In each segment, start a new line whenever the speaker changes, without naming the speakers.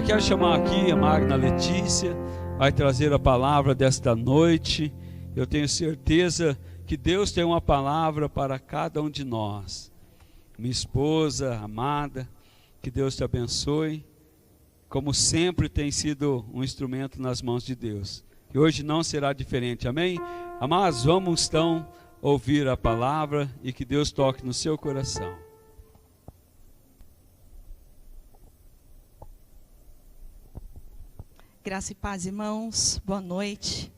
quero chamar aqui a Magna Letícia, vai trazer a palavra desta noite. Eu tenho certeza que Deus tem uma palavra para cada um de nós. Minha esposa amada, que Deus te abençoe, como sempre tem sido um instrumento nas mãos de Deus. E hoje não será diferente, amém? Amados, vamos então ouvir a palavra e que Deus toque no seu coração.
Graça e paz, irmãos, boa noite.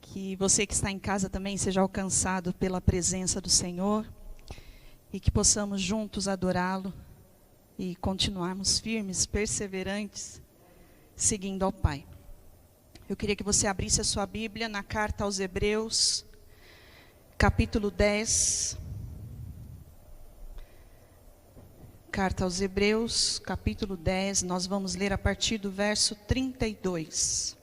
Que você que está em casa também seja alcançado pela presença do Senhor e que possamos juntos adorá-lo e continuarmos firmes, perseverantes, seguindo ao Pai. Eu queria que você abrisse a sua Bíblia na carta aos Hebreus, capítulo 10. Carta aos Hebreus, capítulo 10, nós vamos ler a partir do verso 32.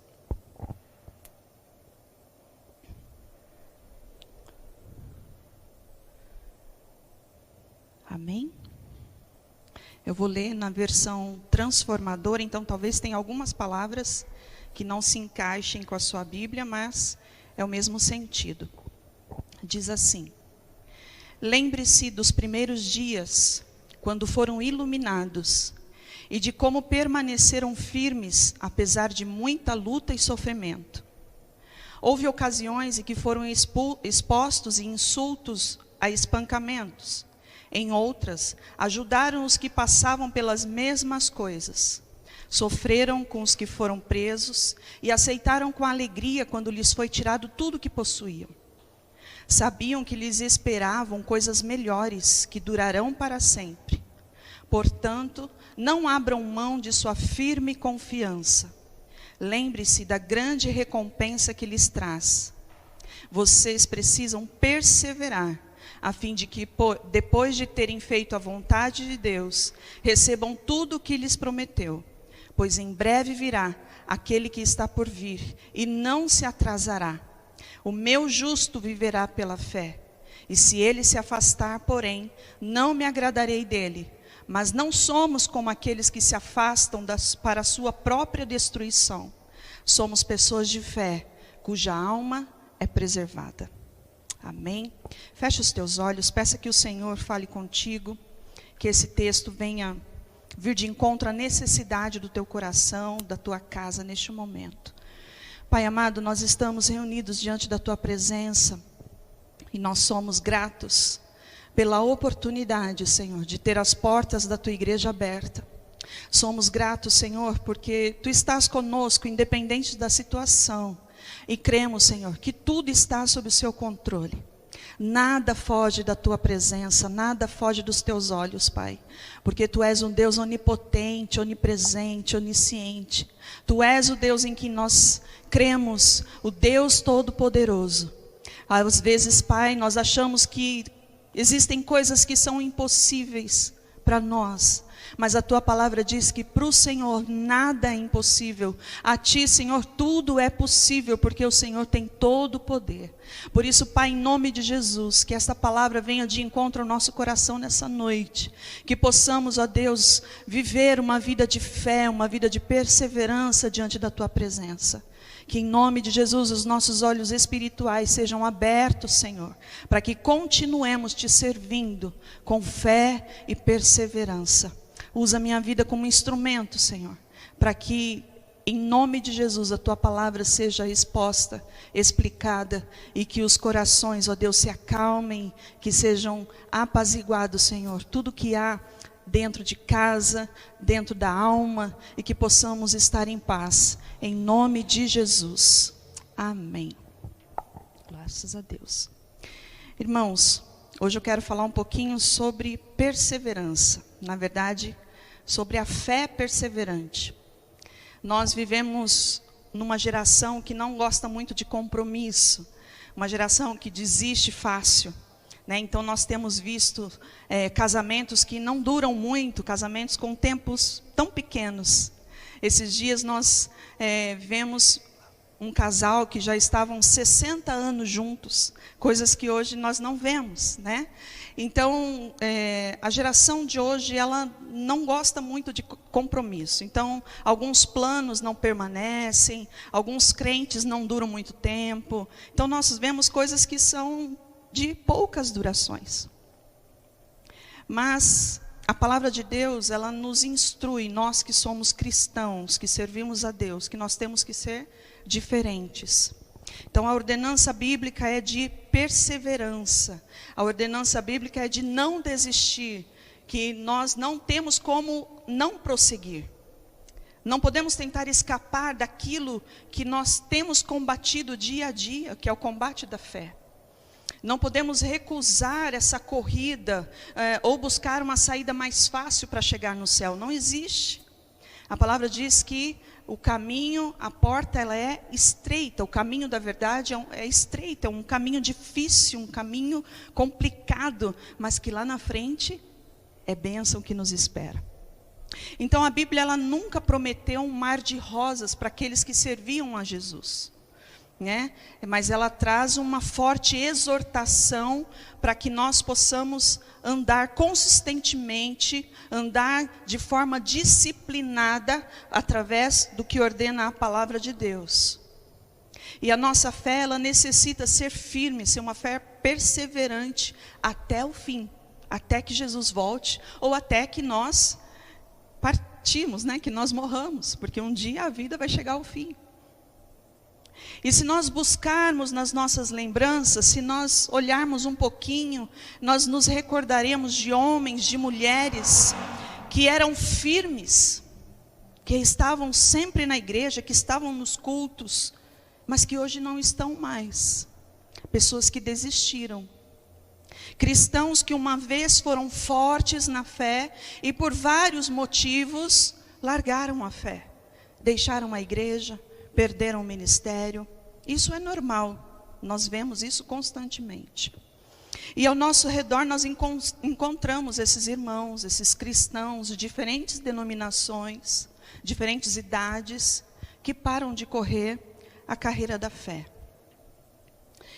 Amém? Eu vou ler na versão transformadora, então talvez tenha algumas palavras que não se encaixem com a sua Bíblia, mas é o mesmo sentido. Diz assim: lembre-se dos primeiros dias, quando foram iluminados, e de como permaneceram firmes, apesar de muita luta e sofrimento. Houve ocasiões em que foram expostos em insultos a espancamentos. Em outras, ajudaram os que passavam pelas mesmas coisas. Sofreram com os que foram presos e aceitaram com alegria quando lhes foi tirado tudo o que possuíam. Sabiam que lhes esperavam coisas melhores, que durarão para sempre. Portanto, não abram mão de sua firme confiança. Lembre-se da grande recompensa que lhes traz. Vocês precisam perseverar, a fim de que, depois de terem feito a vontade de Deus, recebam tudo o que lhes prometeu. Pois em breve virá aquele que está por vir, e não se atrasará. O meu justo viverá pela fé, e se ele se afastar, porém, não me agradarei dele. Mas não somos como aqueles que se afastam para a sua própria destruição. Somos pessoas de fé, cuja alma é preservada. Amém? Feche os teus olhos, peça que o Senhor fale contigo, que esse texto venha vir de encontro à necessidade do teu coração, da tua casa neste momento. Pai amado, nós estamos reunidos diante da tua presença e nós somos gratos pela oportunidade, Senhor, de ter as portas da tua igreja aberta. Somos gratos, Senhor, porque tu estás conosco, independente da situação. E cremos, Senhor, que tudo está sob o seu controle. Nada foge da tua presença, nada foge dos teus olhos, Pai. Porque tu és um Deus onipotente, onipresente, onisciente. Tu és o Deus em que nós cremos, o Deus Todo-Poderoso. Às vezes, Pai, nós achamos que existem coisas que são impossíveis para nós. Mas a tua palavra diz que para o Senhor nada é impossível. A ti, Senhor, tudo é possível, porque o Senhor tem todo o poder. Por isso, Pai, em nome de Jesus, que esta palavra venha de encontro ao nosso coração nessa noite. Que possamos, ó Deus, viver uma vida de fé, uma vida de perseverança diante da tua presença. Que em nome de Jesus os nossos olhos espirituais sejam abertos, Senhor, para que continuemos te servindo com fé e perseverança. Usa a minha vida como instrumento, Senhor, para que em nome de Jesus a tua palavra seja exposta, explicada, e que os corações, ó Deus, se acalmem, que sejam apaziguados, Senhor, tudo que há dentro de casa, dentro da alma, e que possamos estar em paz, em nome de Jesus. Amém. Graças a Deus. Irmãos, hoje eu quero falar um pouquinho sobre perseverança. Na verdade, sobre a fé perseverante. Nós vivemos numa geração que não gosta muito de compromisso, uma geração que desiste fácil, né? Então nós temos visto casamentos que não duram muito, casamentos com tempos tão pequenos. Esses dias nós vemos um casal que já estavam 60 anos juntos, coisas que hoje nós não vemos, né? Então, a geração de hoje, ela não gosta muito de compromisso. Então, alguns planos não permanecem, alguns crentes não duram muito tempo. Então, nós vemos coisas que são de poucas durações. Mas a palavra de Deus, ela nos instrui, nós que somos cristãos, que servimos a Deus, que nós temos que ser diferentes. Então, a ordenança bíblica é de perseverança. A ordenança bíblica é de não desistir, que nós não temos como não prosseguir. Não podemos tentar escapar daquilo que nós temos combatido dia a dia, que é o combate da fé. Não podemos recusar essa corrida ou buscar uma saída mais fácil para chegar no céu. Não existe. A palavra diz que o caminho, a porta, ela é estreita. O caminho da verdade é estreito, é um caminho difícil, um caminho complicado, mas que lá na frente é bênção que nos espera. Então a Bíblia, ela nunca prometeu um mar de rosas para aqueles que serviam a Jesus, né? Mas ela traz uma forte exortação para que nós possamos andar consistentemente, andar de forma disciplinada através do que ordena a palavra de Deus. E a nossa fé, ela necessita ser firme, ser uma fé perseverante até o fim, até que Jesus volte ou até que nós partimos, né? Que nós morramos, porque um dia a vida vai chegar ao fim. E se nós buscarmos nas nossas lembranças, se nós olharmos um pouquinho, nós nos recordaremos de homens, de mulheres que eram firmes, que estavam sempre na igreja, que estavam nos cultos, mas que hoje não estão mais. Pessoas que desistiram. Cristãos que uma vez foram fortes na fé e por vários motivos largaram a fé. Deixaram a igreja, perderam o ministério. Isso é normal, nós vemos isso constantemente. E ao nosso redor nós encontramos esses irmãos, esses cristãos de diferentes denominações, diferentes idades, que param de correr a carreira da fé.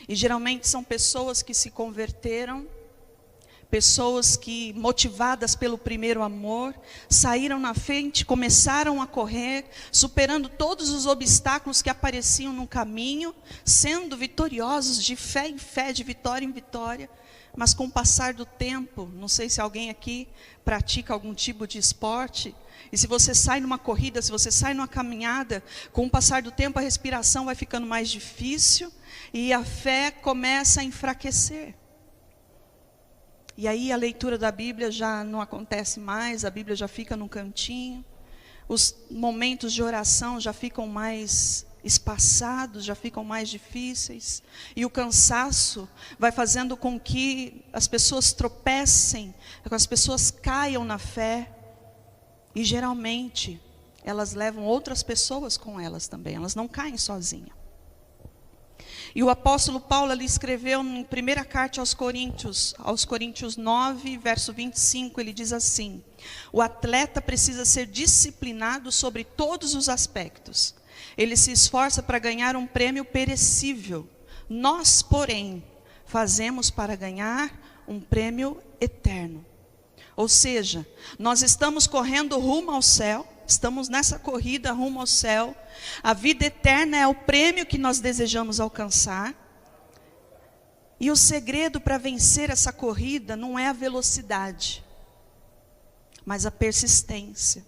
E geralmente são pessoas que se converteram, pessoas que, motivadas pelo primeiro amor, saíram na frente, começaram a correr, superando todos os obstáculos que apareciam no caminho, sendo vitoriosos de fé em fé, de vitória em vitória. Mas com o passar do tempo, não sei se alguém aqui pratica algum tipo de esporte, e se você sai numa corrida, se você sai numa caminhada, com o passar do tempo a respiração vai ficando mais difícil, e a fé começa a enfraquecer. E aí a leitura da Bíblia já não acontece mais, a Bíblia já fica no cantinho, os momentos de oração já ficam mais espaçados, já ficam mais difíceis, e o cansaço vai fazendo com que as pessoas tropecem, que as pessoas caiam na fé, e geralmente elas levam outras pessoas com elas também, elas não caem sozinhas. E o apóstolo Paulo, ele escreveu em primeira carta aos Coríntios 9, verso 25, ele diz assim: o atleta precisa ser disciplinado sobre todos os aspectos. Ele se esforça para ganhar um prêmio perecível. Nós, porém, fazemos para ganhar um prêmio eterno. Ou seja, nós estamos correndo rumo ao céu, estamos nessa corrida rumo ao céu. A vida eterna é o prêmio que nós desejamos alcançar. E o segredo para vencer essa corrida não é a velocidade, mas a persistência,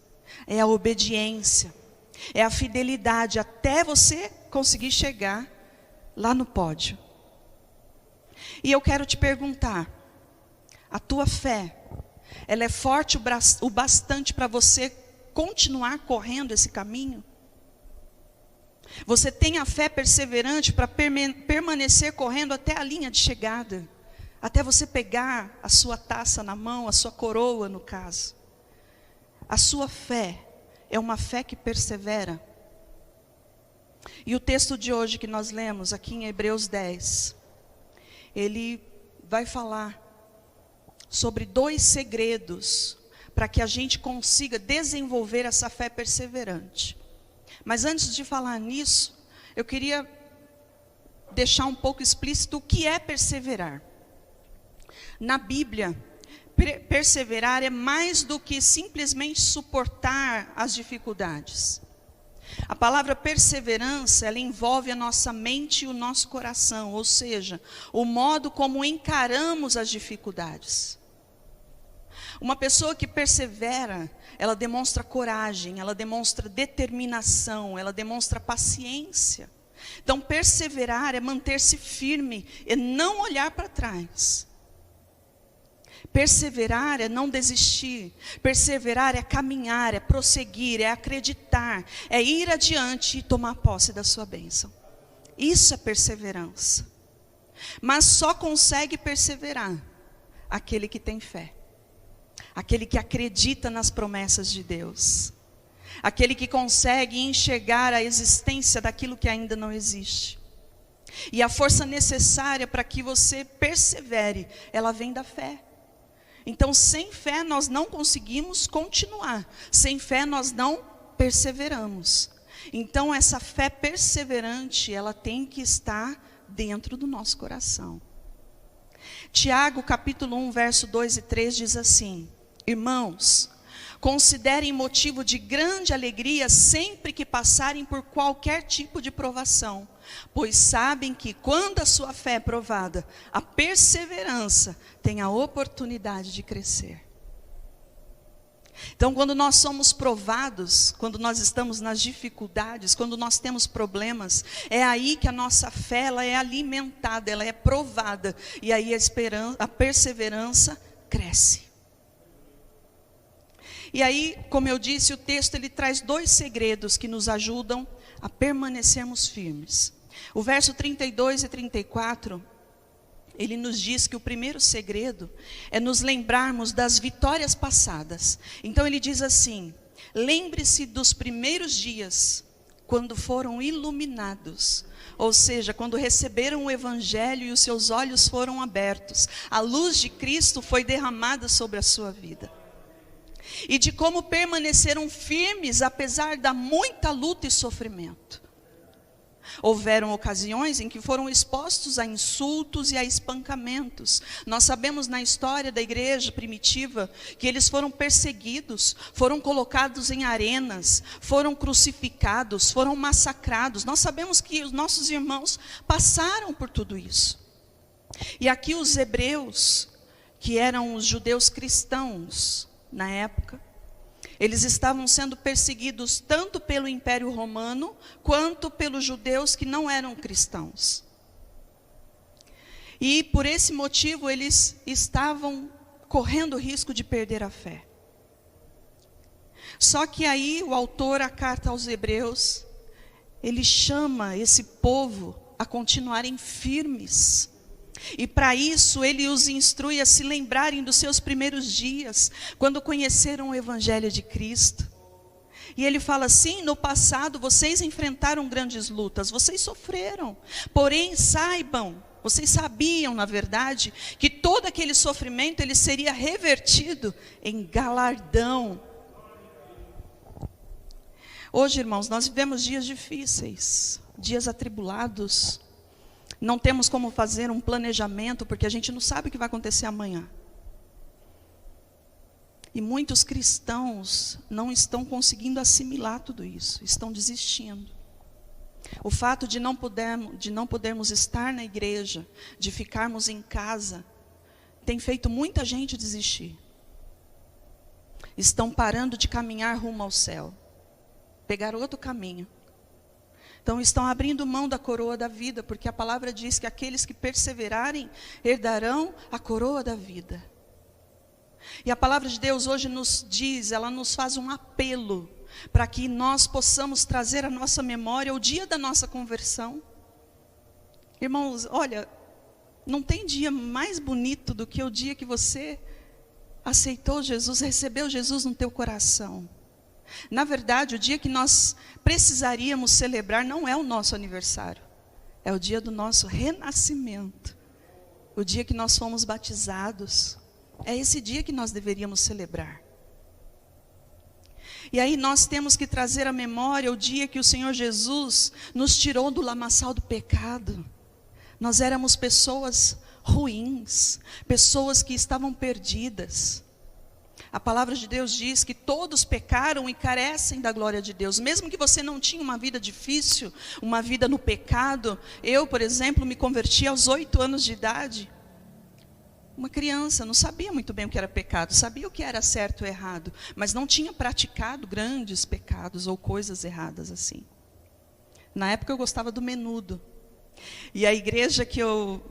é a obediência, é a fidelidade, até você conseguir chegar lá no pódio. E eu quero te perguntar, a tua fé, ela é forte o bastante para você continuar correndo esse caminho? Você tem a fé perseverante para permanecer correndo até a linha de chegada, até você pegar a sua taça na mão, a sua coroa no caso? A sua fé é uma fé que persevera. E o texto de hoje que nós lemos aqui em Hebreus 10, ele vai falar sobre 2 segredos para que a gente consiga desenvolver essa fé perseverante. Mas antes de falar nisso, eu queria deixar um pouco explícito o que é perseverar. Na Bíblia, perseverar é mais do que simplesmente suportar as dificuldades. A palavra perseverança, ela envolve a nossa mente e o nosso coração, ou seja, o modo como encaramos as dificuldades. Uma pessoa que persevera, ela demonstra coragem, ela demonstra determinação, ela demonstra paciência. Então, perseverar é manter-se firme e não olhar para trás. Perseverar é não desistir. Perseverar é caminhar, é prosseguir, é acreditar, é ir adiante e tomar posse da sua bênção. Isso é perseverança. Mas só consegue perseverar aquele que tem fé. Aquele que acredita nas promessas de Deus. Aquele que consegue enxergar a existência daquilo que ainda não existe. E a força necessária para que você persevere, ela vem da fé. Então, sem fé nós não conseguimos continuar. Sem fé nós não perseveramos. Então, essa fé perseverante, ela tem que estar dentro do nosso coração. Tiago, capítulo 1, verso 2 e 3 diz assim: irmãos, considerem motivo de grande alegria sempre que passarem por qualquer tipo de provação, pois sabem que quando a sua fé é provada, a perseverança tem a oportunidade de crescer. Então, quando nós somos provados, quando nós estamos nas dificuldades, quando nós temos problemas, é aí que a nossa fé ela é alimentada, ela é provada, e aí a perseverança cresce. E aí, como eu disse, o texto ele traz 2 segredos que nos ajudam a permanecermos firmes. O verso 32 e 34, ele nos diz que o primeiro segredo é nos lembrarmos das vitórias passadas. Então ele diz assim: lembre-se dos primeiros dias, quando foram iluminados. Ou seja, quando receberam o Evangelho e os seus olhos foram abertos. A luz de Cristo foi derramada sobre a sua vida. E de como permaneceram firmes apesar da muita luta e sofrimento. Houveram ocasiões em que foram expostos a insultos e a espancamentos. Nós sabemos na história da igreja primitiva que eles foram perseguidos, foram colocados em arenas, foram crucificados, foram massacrados. Nós sabemos que os nossos irmãos passaram por tudo isso. E aqui os hebreus, que eram os judeus cristãos na época, eles estavam sendo perseguidos tanto pelo Império Romano, quanto pelos judeus que não eram cristãos. E por esse motivo eles estavam correndo o risco de perder a fé. Só que aí o autor, a carta aos Hebreus, ele chama esse povo a continuarem firmes. E para isso ele os instrui a se lembrarem dos seus primeiros dias, quando conheceram o Evangelho de Cristo. E ele fala assim: no passado vocês enfrentaram grandes lutas, vocês sofreram. Porém saibam, vocês sabiam na verdade, que todo aquele sofrimento ele seria revertido em galardão. Hoje, irmãos, nós vivemos dias difíceis, dias atribulados. Não temos como fazer um planejamento, porque a gente não sabe o que vai acontecer amanhã. E muitos cristãos não estão conseguindo assimilar tudo isso, estão desistindo. O fato de não podermos estar na igreja, de ficarmos em casa, tem feito muita gente desistir. Estão parando de caminhar rumo ao céu, pegar outro caminho. Então estão abrindo mão da coroa da vida, porque a palavra diz que aqueles que perseverarem herdarão a coroa da vida. E a palavra de Deus hoje nos diz, ela nos faz um apelo, para que nós possamos trazer à nossa memória o dia da nossa conversão. Irmãos, olha, não tem dia mais bonito do que o dia que você aceitou Jesus, recebeu Jesus no teu coração. Na verdade, o dia que nós precisaríamos celebrar não é o nosso aniversário, é o dia do nosso renascimento, o dia que nós fomos batizados, é esse dia que nós deveríamos celebrar. E aí nós temos que trazer à memória o dia que o Senhor Jesus nos tirou do lamaçal do pecado. Nós éramos pessoas ruins, pessoas que estavam perdidas. A palavra de Deus diz que todos pecaram e carecem da glória de Deus. Mesmo que você não tinha uma vida difícil, uma vida no pecado. Eu, por exemplo, me converti aos 8 anos de idade. Uma criança, não sabia muito bem o que era pecado, sabia o que era certo ou errado, mas não tinha praticado grandes pecados ou coisas erradas assim. Na época eu gostava do menudo. E a igreja que eu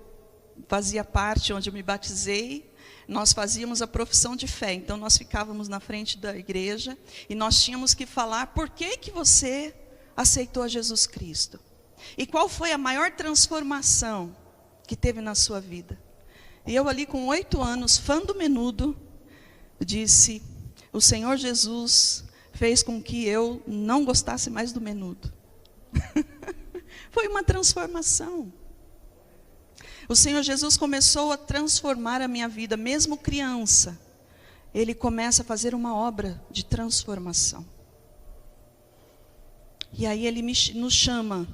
fazia parte, onde eu me batizei, nós fazíamos a profissão de fé. Então nós ficávamos na frente da igreja e nós tínhamos que falar por que você aceitou a Jesus Cristo. E qual foi a maior transformação que teve na sua vida. E eu ali com 8 anos, fã do menudo, disse, o Senhor Jesus fez com que eu não gostasse mais do menudo. Foi uma transformação. O Senhor Jesus começou a transformar a minha vida, mesmo criança. Ele começa a fazer uma obra de transformação. E aí ele nos chama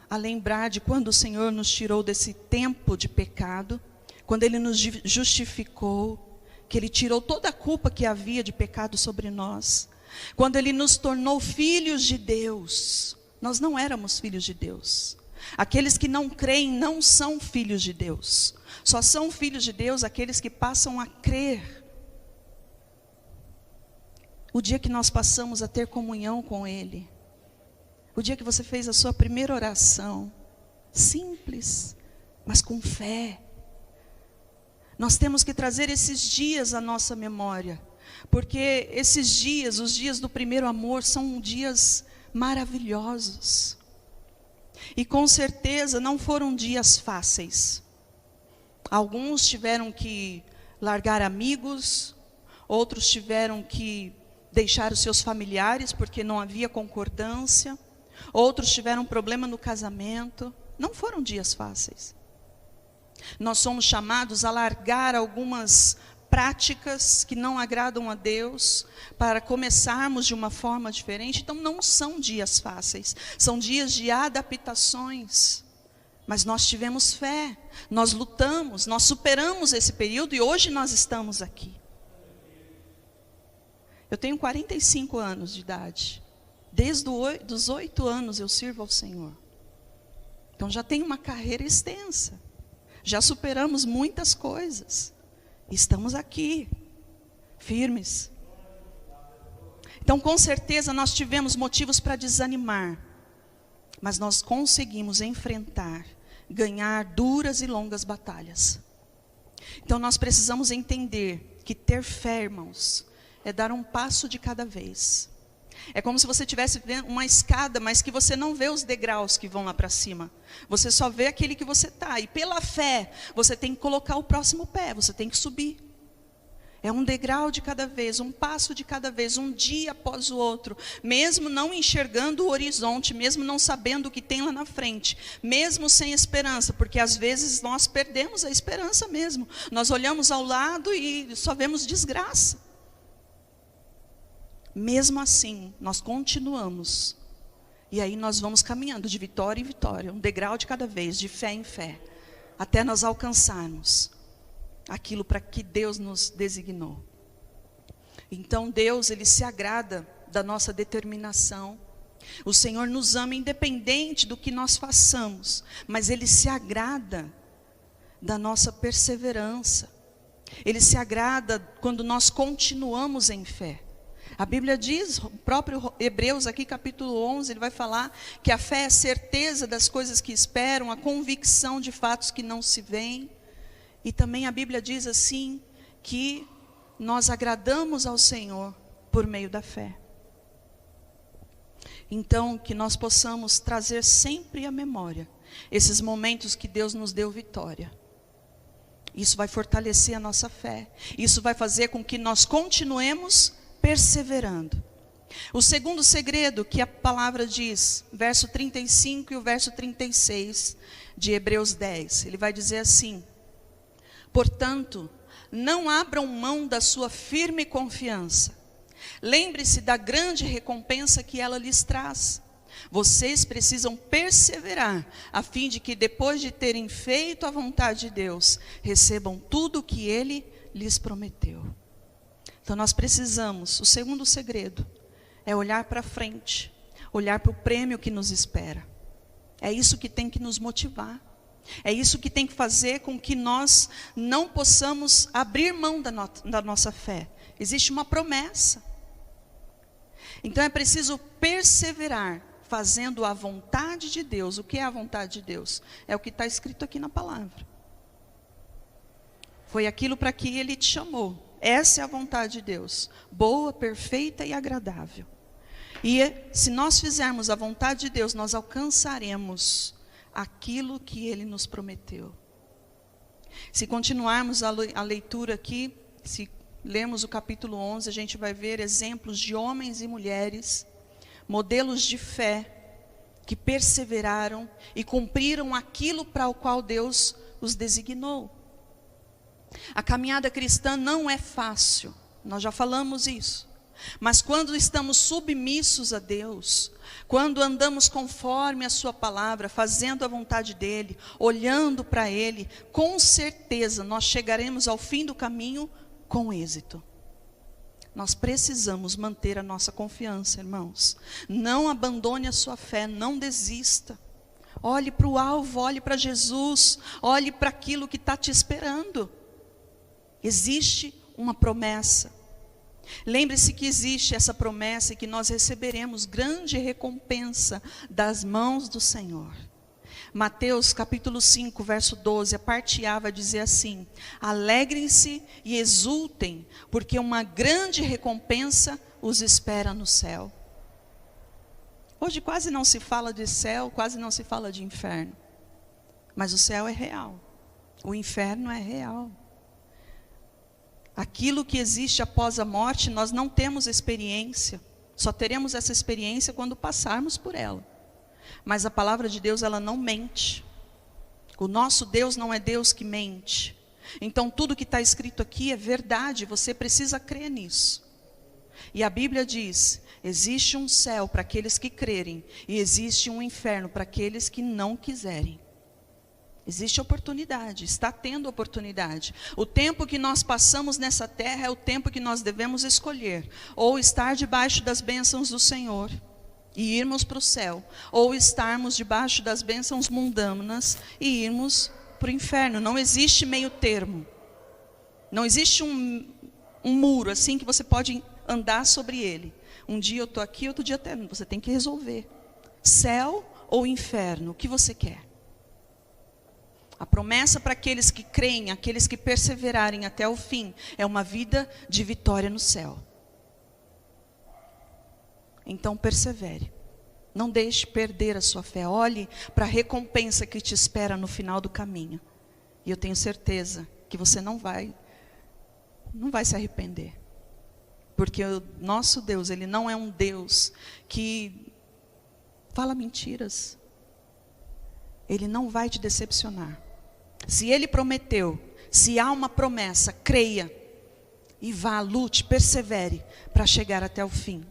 a lembrar de quando o Senhor nos tirou desse tempo de pecado, quando Ele nos justificou, que Ele tirou toda a culpa que havia de pecado sobre nós, quando Ele nos tornou filhos de Deus. Nós não éramos filhos de Deus. Aqueles que não creem não são filhos de Deus. Só são filhos de Deus aqueles que passam a crer. O dia que nós passamos a ter comunhão com Ele, o dia que você fez a sua primeira oração, simples, mas com fé. Nós temos que trazer esses dias à nossa memória, porque esses dias, os dias do primeiro amor, são dias maravilhosos. E com certeza não foram dias fáceis. Alguns tiveram que largar amigos, outros tiveram que deixar os seus familiares porque não havia concordância, outros tiveram problema no casamento. Não foram dias fáceis. Nós somos chamados a largar algumas práticas que não agradam a Deus, para começarmos de uma forma diferente. Então não são dias fáceis, são dias de adaptações. Mas nós tivemos fé, nós lutamos, nós superamos esse período e hoje nós estamos aqui. Eu tenho 45 anos de idade. Desde os 8 anos eu sirvo ao Senhor. Então já tenho uma carreira extensa. Já superamos muitas coisas. Estamos aqui, firmes. Então, com certeza, nós tivemos motivos para desanimar. Mas nós conseguimos enfrentar, ganhar duras e longas batalhas. Então, nós precisamos entender que ter fé, irmãos, é dar um passo de cada vez. É como se você estivesse vendo uma escada, mas que você não vê os degraus que vão lá para cima. Você só vê aquele que você está. E pela fé, você tem que colocar o próximo pé, você tem que subir. É um degrau de cada vez, um passo de cada vez, um dia após o outro. Mesmo não enxergando o horizonte, mesmo não sabendo o que tem lá na frente. Mesmo sem esperança, porque às vezes nós perdemos a esperança mesmo. Nós olhamos ao lado e só vemos desgraça. Mesmo assim, nós continuamos. E aí nós vamos caminhando de vitória em vitória, um degrau de cada vez, de fé em fé, até nós alcançarmos aquilo para que Deus nos designou. Então Deus, Ele se agrada da nossa determinação. O Senhor nos ama independente do que nós façamos, mas Ele se agrada da nossa perseverança. Ele se agrada quando nós continuamos em fé. A Bíblia diz, o próprio Hebreus aqui capítulo 11, ele vai falar que a fé é a certeza das coisas que esperam, a convicção de fatos que não se veem. E também a Bíblia diz assim, que nós agradamos ao Senhor por meio da fé. Então, que nós possamos trazer sempre à memória esses momentos que Deus nos deu vitória. Isso vai fortalecer a nossa fé. Isso vai fazer com que nós continuemos perseverando. O segundo segredo que a palavra diz, verso 35 e o verso 36 de Hebreus 10, ele vai dizer assim: portanto, não abram mão da sua firme confiança, Lembre-se da grande recompensa que ela lhes traz. Vocês precisam perseverar, a fim de que depois de terem feito a vontade de Deus, recebam tudo o que Ele lhes prometeu. Então nós precisamos, o segundo segredo, é olhar para frente, olhar para o prêmio que nos espera. É isso que tem que nos motivar. É isso que tem que fazer com que nós não possamos abrir mão da nossa fé. Existe uma promessa. Então é preciso perseverar, fazendo a vontade de Deus. O que é a vontade de Deus? É o que está escrito aqui na palavra. Foi aquilo para que Ele te chamou. Essa é a vontade de Deus. Boa, perfeita e agradável. E se nós fizermos a vontade de Deus, nós alcançaremos aquilo que Ele nos prometeu. Se continuarmos a leitura aqui, se lermos o capítulo 11, a gente vai ver exemplos de homens e mulheres, modelos de fé, que perseveraram e cumpriram aquilo para o qual Deus os designou. A caminhada cristã não é fácil, nós já falamos isso. Mas quando estamos submissos a Deus, quando andamos conforme a sua palavra, fazendo a vontade dEle, olhando para Ele, com certeza nós chegaremos ao fim do caminho com êxito. Nós precisamos manter a nossa confiança, irmãos. Não abandone a sua fé, não desista. Olhe para o alvo, olhe para Jesus, olhe para aquilo que está te esperando. Existe uma promessa. Lembre-se que existe essa promessa e que nós receberemos grande recompensa das mãos do Senhor. Mateus capítulo 5, verso 12, a parte A vai dizer assim: alegrem-se e exultem, porque uma grande recompensa os espera no céu. Hoje quase não se fala de céu, quase não se fala de inferno. Mas o céu é real, o inferno é real. Aquilo que existe após a morte, nós não temos experiência. Só teremos essa experiência quando passarmos por ela. Mas a palavra de Deus, ela não mente. O nosso Deus não é Deus que mente. Então tudo que está escrito aqui é verdade, você precisa crer nisso. E a Bíblia diz, existe um céu para aqueles que crerem, e existe um inferno para aqueles que não quiserem. Existe oportunidade, está tendo oportunidade. O tempo que nós passamos nessa terra é o tempo que nós devemos escolher. Ou estar debaixo das bênçãos do Senhor e irmos para o céu. Ou estarmos debaixo das bênçãos mundanas e irmos para o inferno. Não existe meio termo. Não existe um muro assim que você pode andar sobre ele. Um dia eu estou aqui, outro dia eu estou. Você tem que resolver. Céu ou inferno, o que você quer? A promessa para aqueles que creem, aqueles que perseverarem até o fim, é uma vida de vitória no céu. Então persevere. Não deixe perder a sua fé. Olhe para a recompensa que te espera no final do caminho. E eu tenho certeza que você não vai se arrepender. Porque o nosso Deus, Ele não é um Deus que fala mentiras. Ele não vai te decepcionar. Se Ele prometeu, se há uma promessa, creia. E vá, lute, persevere para chegar até o fim.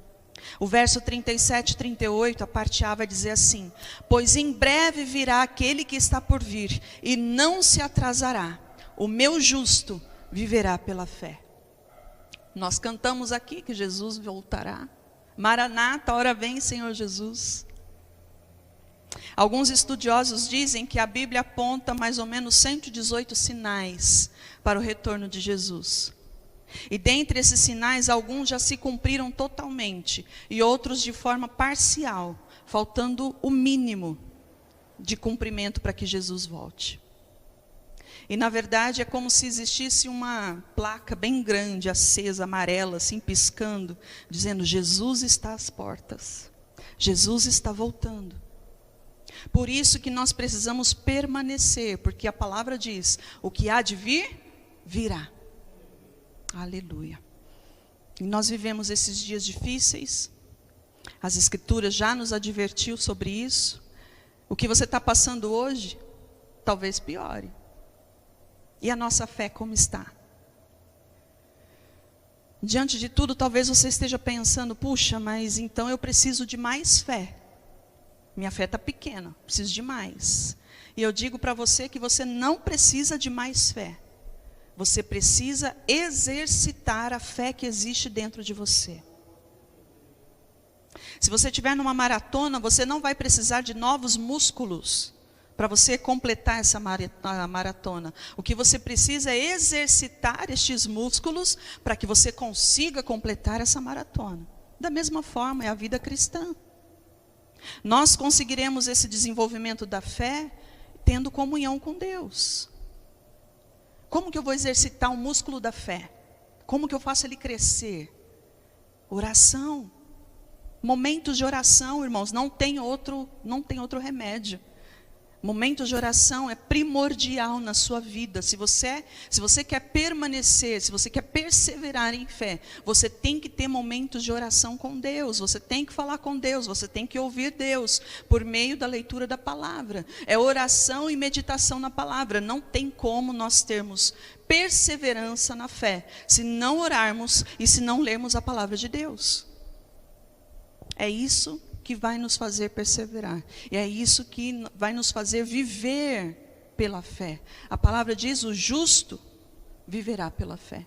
O verso 37 e 38, a parte A vai dizer assim: pois em breve virá aquele que está por vir, e não se atrasará. O meu justo viverá pela fé. Nós cantamos aqui que Jesus voltará. Maranata, ora vem, Senhor Jesus. Alguns estudiosos dizem que a Bíblia aponta mais ou menos 118 sinais para o retorno de Jesus. E dentre esses sinais, alguns já se cumpriram totalmente e outros de forma parcial, faltando o mínimo de cumprimento para que Jesus volte. E na verdade é como se existisse uma placa bem grande, acesa, amarela, assim piscando, dizendo: Jesus está às portas, Jesus está voltando. Por isso que nós precisamos permanecer, porque a palavra diz: o que há de vir, virá. Aleluia. E nós vivemos esses dias difíceis. As Escrituras já nos advertiu sobre isso. O que você está passando hoje, talvez piore. E a nossa fé como está? Diante de tudo, talvez você esteja pensando, puxa, mas então eu preciso de mais fé. Minha fé está pequena, preciso de mais. E eu digo para você que você não precisa de mais fé. Você precisa exercitar a fé que existe dentro de você. Se você estiver numa maratona, você não vai precisar de novos músculos para você completar essa maratona. O que você precisa é exercitar estes músculos para que você consiga completar essa maratona. Da mesma forma, é a vida cristã. Nós conseguiremos esse desenvolvimento da fé tendo comunhão com Deus. Como que eu vou exercitar o músculo da fé? Como que eu faço ele crescer? Oração. Momentos de oração, irmãos, não tem outro remédio. Momentos de oração é primordial na sua vida. Se você quer permanecer, se você quer perseverar em fé, você tem que ter momentos de oração com Deus. Você tem que falar com Deus, você tem que ouvir Deus por meio da leitura da palavra. É oração e meditação na palavra. Não tem como nós termos perseverança na fé se não orarmos e se não lermos a palavra de Deus. É isso que vai nos fazer perseverar. E é isso que vai nos fazer viver pela fé. A palavra diz, o justo viverá pela fé.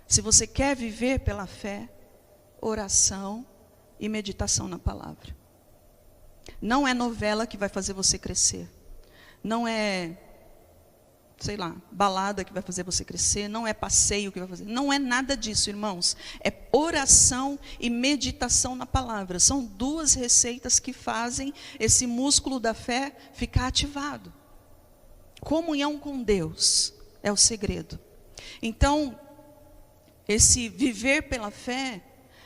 Se você quer viver pela fé, oração e meditação na palavra. Não é novela que vai fazer você crescer. Não é, balada que vai fazer você crescer, não é passeio que vai fazer, não é nada disso, irmãos. É oração e meditação na palavra. São duas receitas que fazem esse músculo da fé ficar ativado. Comunhão com Deus é o segredo. Então, esse viver pela fé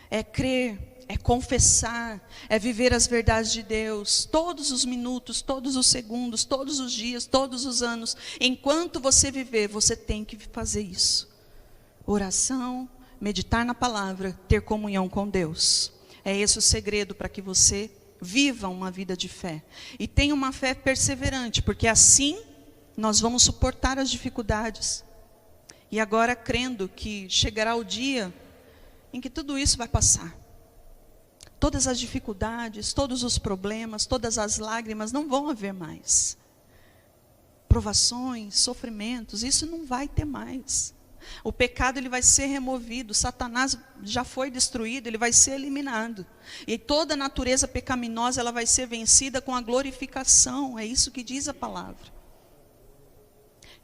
é crer, é confessar, é viver as verdades de Deus, todos os minutos, todos os segundos, todos os dias, todos os anos. Enquanto você viver, você tem que fazer isso. Oração, meditar na palavra, ter comunhão com Deus. É esse o segredo para que você viva uma vida de fé. E tenha uma fé perseverante, porque assim nós vamos suportar as dificuldades. E agora crendo que chegará o dia em que tudo isso vai passar. Todas as dificuldades, todos os problemas, todas as lágrimas não vão haver mais. Provações, sofrimentos, isso não vai ter mais. O pecado ele vai ser removido, Satanás já foi destruído, ele vai ser eliminado. E toda a natureza pecaminosa ela vai ser vencida com a glorificação, é isso que diz a palavra.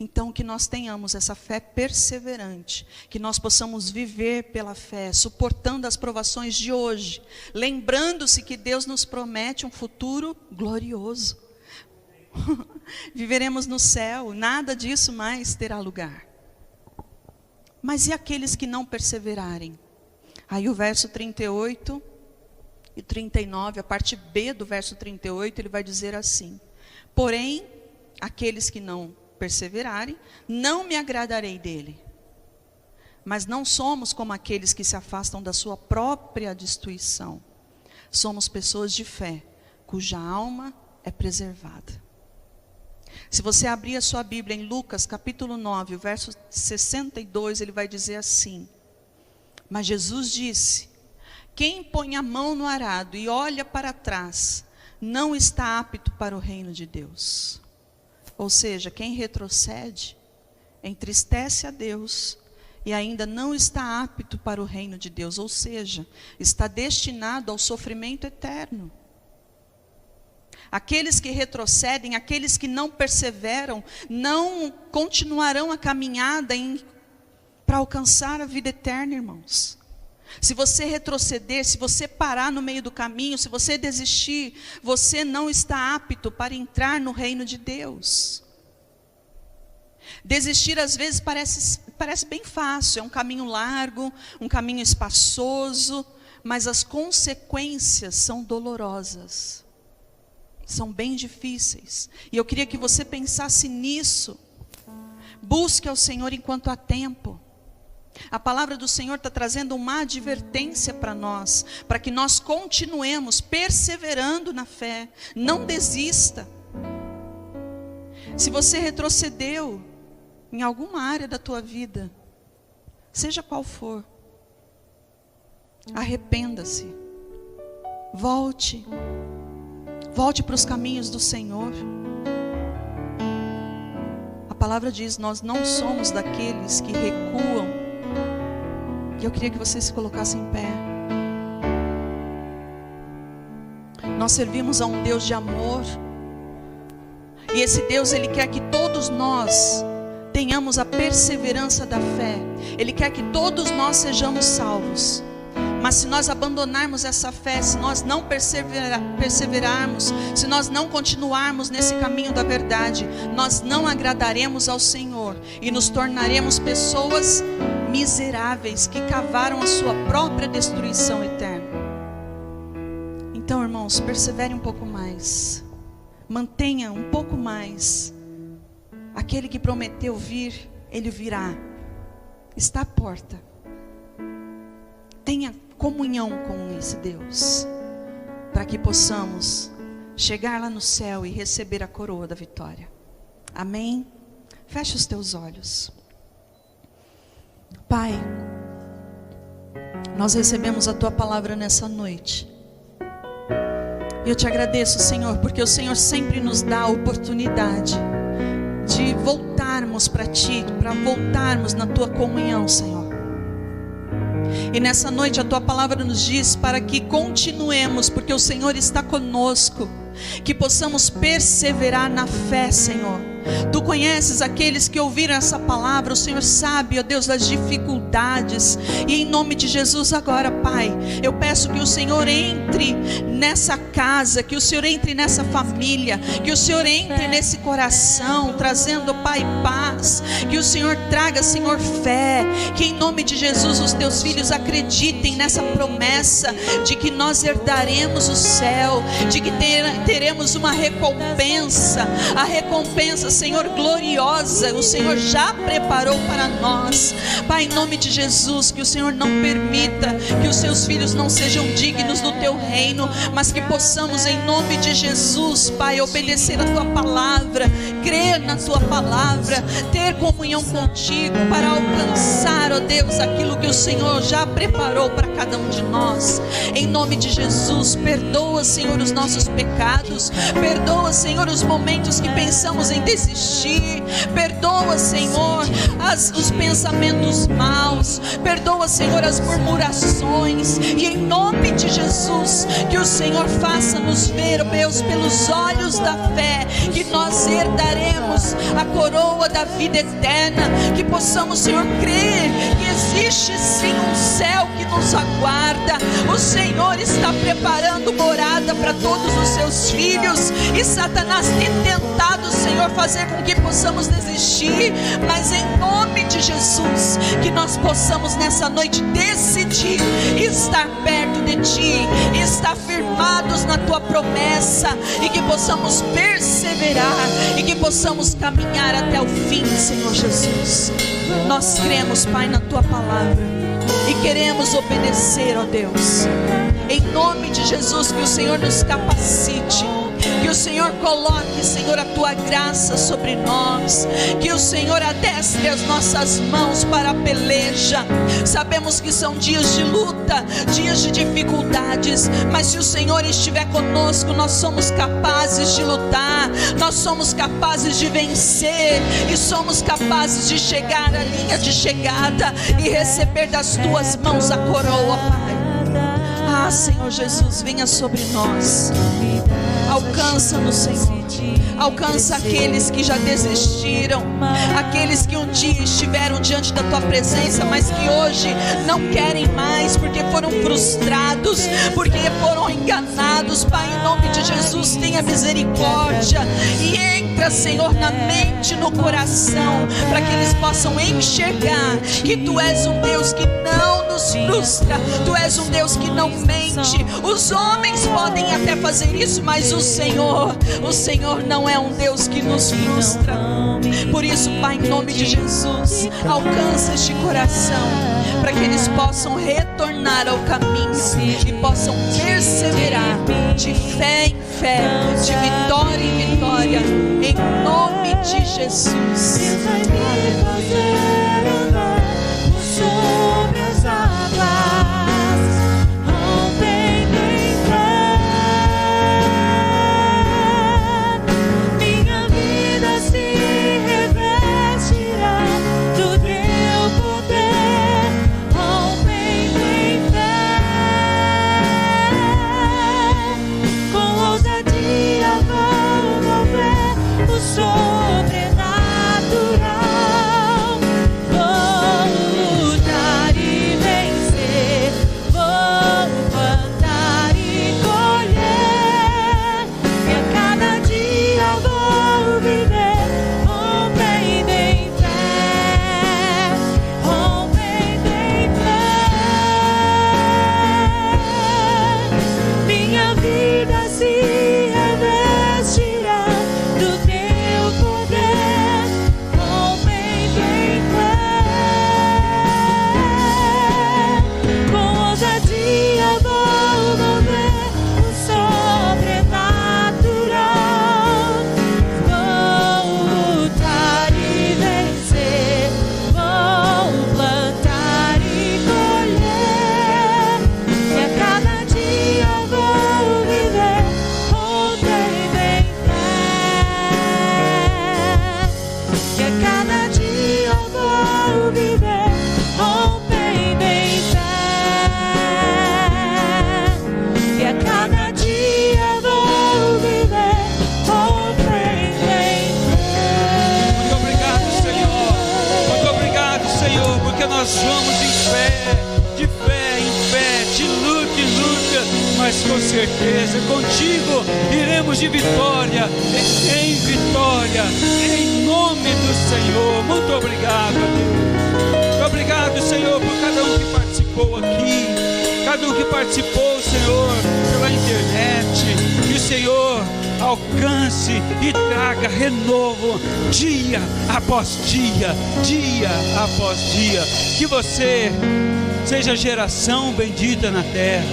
Então que nós tenhamos essa fé perseverante, que nós possamos viver pela fé, suportando as provações de hoje, lembrando-se que Deus nos promete um futuro glorioso. Viveremos no céu, nada disso mais terá lugar. Mas e aqueles que não perseverarem? Aí o verso 38 e 39, a parte B do verso 38, ele vai dizer assim: porém, aqueles que não perseverarem, não me agradarei dele. Mas não somos como aqueles que se afastam da sua própria destruição. Somos pessoas de fé, cuja alma é preservada. Se você abrir a sua Bíblia em Lucas capítulo 9, o verso 62, ele vai dizer assim: mas Jesus disse, quem põe a mão no arado e olha para trás, não está apto para o reino de Deus. Ou seja, quem retrocede, entristece a Deus e ainda não está apto para o reino de Deus. Ou seja, está destinado ao sofrimento eterno. Aqueles que retrocedem, aqueles que não perseveram, não continuarão a caminhada para alcançar a vida eterna, irmãos. Se você retroceder, se você parar no meio do caminho, se você desistir, você não está apto para entrar no reino de Deus. Desistir às vezes parece bem fácil, é um caminho largo, um caminho espaçoso, mas as consequências são dolorosas, são bem difíceis. E eu queria que você pensasse nisso. Busque ao Senhor enquanto há tempo. A palavra do Senhor está trazendo uma advertência para nós, para que nós continuemos perseverando na fé. Não desista. Se você retrocedeu em alguma área da tua vida, seja qual for, Arrependa-se. Volte para os caminhos do Senhor. A palavra diz: nós não somos daqueles que recuam. E eu queria que você se colocasse em pé. Nós servimos a um Deus de amor. E esse Deus, Ele quer que todos nós tenhamos a perseverança da fé. Ele quer que todos nós sejamos salvos. Mas se nós abandonarmos essa fé, se nós não perseverarmos, se nós não continuarmos nesse caminho da verdade, nós não agradaremos ao Senhor e nos tornaremos pessoas miseráveis que cavaram a sua própria destruição eterna. Então, irmãos, persevere um pouco mais. Mantenha um pouco mais. Aquele que prometeu vir, Ele virá. Está à porta. Tenha comunhão com esse Deus, para que possamos chegar lá no céu e receber a coroa da vitória. Amém? Feche os teus olhos. Pai, nós recebemos a Tua palavra nessa noite. Eu te agradeço, Senhor, porque o Senhor sempre nos dá a oportunidade de voltarmos para Ti, para voltarmos na Tua comunhão, Senhor. E nessa noite a Tua palavra nos diz para que continuemos, porque o Senhor está conosco, que possamos perseverar na fé, Senhor. Tu conheces aqueles que ouviram essa palavra. O Senhor sabe, ó Deus, das dificuldades. E em nome de Jesus agora, Pai, eu peço que o Senhor entre nessa casa, que o Senhor entre nessa família, que o Senhor entre nesse coração, trazendo, Pai, paz. Que o Senhor traga, Senhor, fé. Que em nome de Jesus os Teus filhos acreditem nessa promessa de que nós herdaremos o céu, de que teremos uma recompensa. A recompensa, Senhor, gloriosa, o Senhor já preparou para nós. Pai, em nome de Jesus, que o Senhor não permita que os Seus filhos não sejam dignos do Teu reino, mas que possamos, em nome de Jesus, Pai, obedecer a Tua palavra, crer na Tua palavra, ter comunhão contigo para alcançar, ó Deus, aquilo que o Senhor já preparou para cada um de nós. Em nome de Jesus, perdoa, Senhor, os nossos pecados, perdoa, Senhor, os momentos que pensamos em desistir, perdoa, Senhor, os pensamentos maus, perdoa, Senhor, as murmurações, e em nome de Jesus, que o Senhor faça-nos ver, Deus, pelos olhos da fé, que nós herdaremos a coroa da vida eterna, que possamos, Senhor, crer que existe sim um céu que nos aguarda. O Senhor está preparando morada para todos os Seus filhos, e Satanás tem tentado, Senhor, fazer com que possamos desistir, mas em nome de Jesus, que nós possamos nessa noite decidir estar perto de Ti, estar firmados na Tua promessa, e que possamos perseverar, e que possamos caminhar até o fim, Senhor Jesus. Nós cremos, Pai, na Tua palavra, e queremos obedecer, ó Deus. Em nome de Jesus, que o Senhor nos capacite, que o Senhor coloque, Senhor, a Tua graça sobre nós, que o Senhor adestre as nossas mãos para a peleja. Sabemos que são dias de luta, dias de dificuldades, mas se o Senhor estiver conosco, nós somos capazes de lutar, nós somos capazes de vencer, e somos capazes de chegar à linha de chegada e receber das Tuas mãos a coroa, Pai. Ah, Senhor Jesus, venha sobre nós. Alcança-nos, Senhor. Alcança aqueles que já desistiram, aqueles que um dia estiveram diante da Tua presença, mas que hoje não querem mais, porque foram frustrados, porque foram enganados. Pai, em nome de Jesus, tenha misericórdia e entra, Senhor, na mente, no coração, para que eles possam enxergar que Tu és um Deus que não nos frustra, Tu és um Deus que não mente. Os homens podem até fazer isso, mas o Senhor não é um Deus que nos frustra. Por isso, Pai, em nome de Jesus, alcança este coração, para que eles possam retornar ao caminho e possam perseverar de fé em fé, de vitória em vitória, em nome de Jesus.
Sobre as águas,
em fé, de fé em fé, de luta em luta, mas com certeza contigo iremos de vitória em vitória, em nome do Senhor. Muito obrigado, Deus. Obrigado, Senhor, por cada um que participou aqui, cada um que participou, Senhor, pela internet. Que o Senhor alcance e traga renovo dia após dia, dia após dia. Que você seja geração bendita na terra,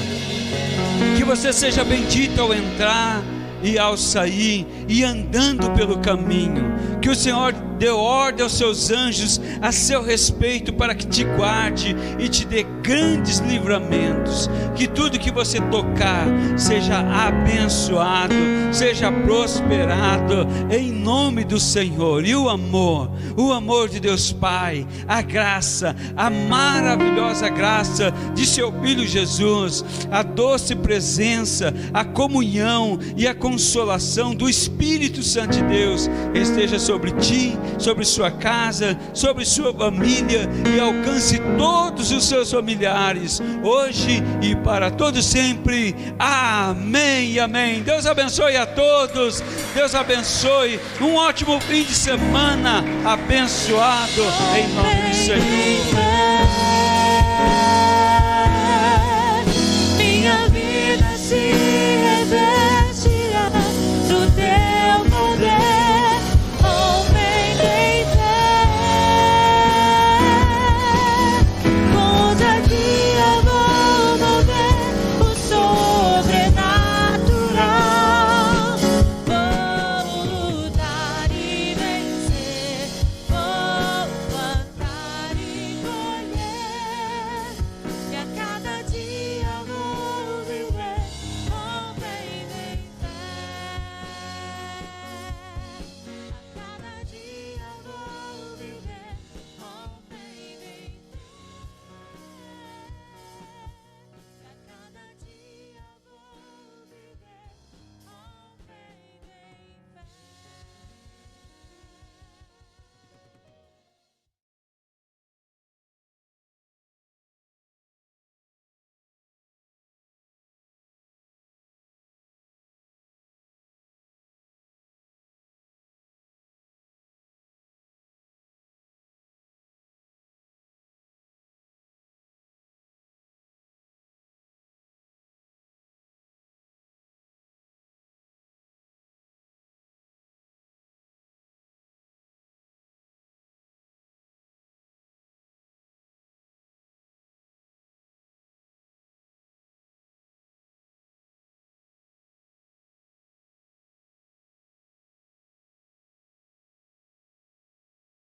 que você seja bendito ao entrar e ao sair e andando pelo caminho. Que o Senhor dê ordem aos seus anjos a seu respeito para que te guarde e te dê grandes livramentos. Que tudo que você tocar seja abençoado, seja prosperado em nome do Senhor. E o amor de Deus Pai, a graça, a maravilhosa graça de seu Filho Jesus, a doce presença, a comunhão e a consolação do Espírito Santo de Deus esteja sobre ti, sobre sua casa, sobre sua família, e alcance todos os seus familiares, hoje e para todos sempre. Amém e amém. Deus abençoe a todos. Deus abençoe. Um ótimo fim de semana abençoado em nome do Senhor.